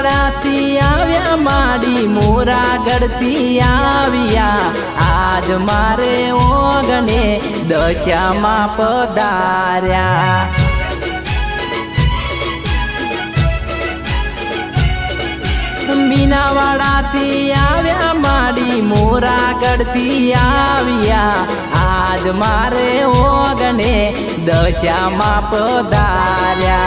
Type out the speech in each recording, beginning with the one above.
मीनावाड़ाथी आव्या माड़ी मोरागढ़थी आविया आज मारे ओगणे दशामां पधार्या। मीनावाड़ाथी आव्या माड़ी मोरागढ़थी आविया आज मारे ओगणे दशामां पधार्या।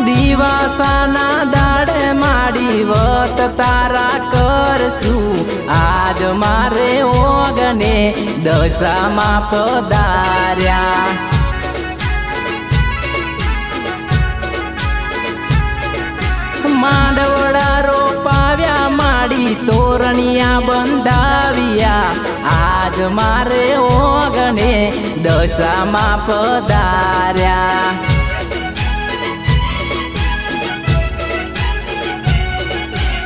दिवासाना दाड़े माड़ी वत तारा करशू आज मारे ओगणे दशामां पधार्या। मांडवड़ा रोपाव्या माड़ी तोरणिया बंधाविया आज मारे ओगणे दशामां पधार्या।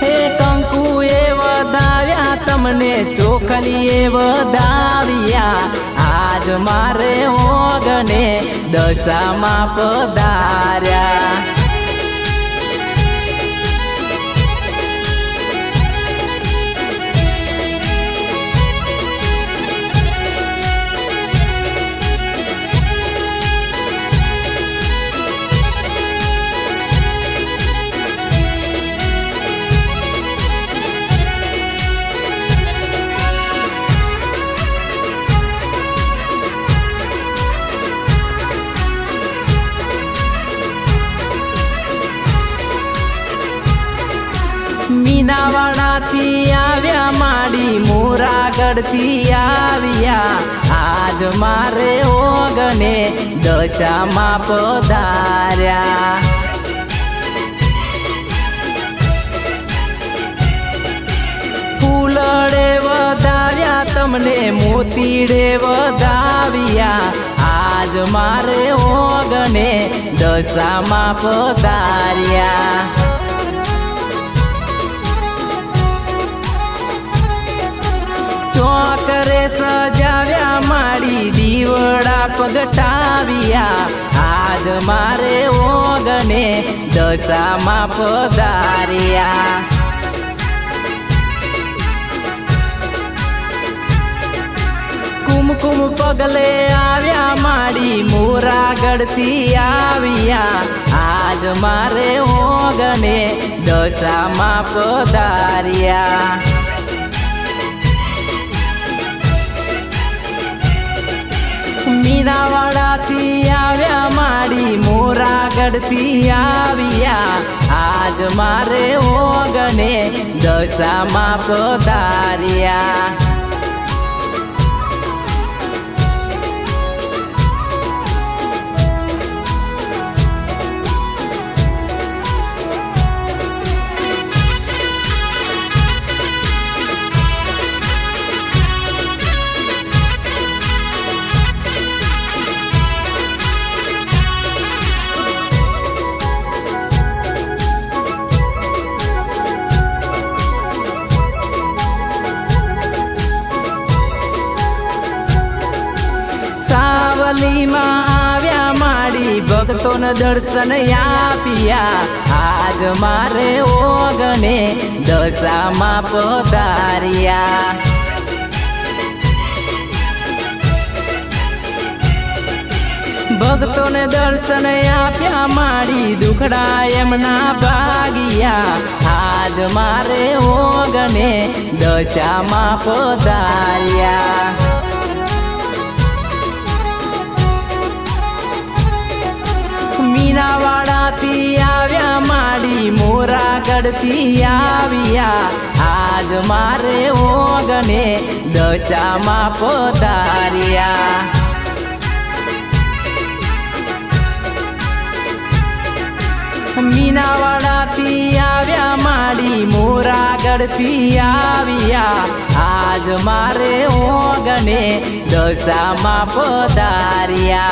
हे कंकुए वधाव्या तमने चोखलीए वधाविया आज मारे ओगणे दशामां पधार्या। मीनावाड़ाथी आव्या माड़ी मोरागढ़थी आविया आज मारे ओगणे दशामां पधार्या। फूलड़े वधाव्या तमने मोतीड़े वधाविया आज मारे ओगणे दशामां पधार्या। चौकरे सजाव्या माड़ी दीवड़ा पगटाविया आज मारे ओगणे दशामां पधार्या। कुमकुम पगले आव्या माड़ी मोरागढ़थी आविया आज मारे ओगणे दशामां पधार्या। मीनावाड़ाथी आव्या माड़ी मोरागढ़थी आविया आज मारे ओगणे दशामां पधार्या। सावली मां आव्या माड़ी भक्तों ने दर्शन आप्या आज मारे ओगणे दशामां पधार्या। भक्तों ने दर्शन आप्या माड़ी दुखड़ा एमना भागिया आज मारे ओगणे दशामां पधार्या। मीनावाड़ाथी आव्या माड़ी मोरागढ़थी आविया आज मारे ओगणे दशामां पधार्या। मीनावाड़ाथी आव्या माड़ी मोरागढ़थी आविया आज मारे ओगणे दशामां पधार्या।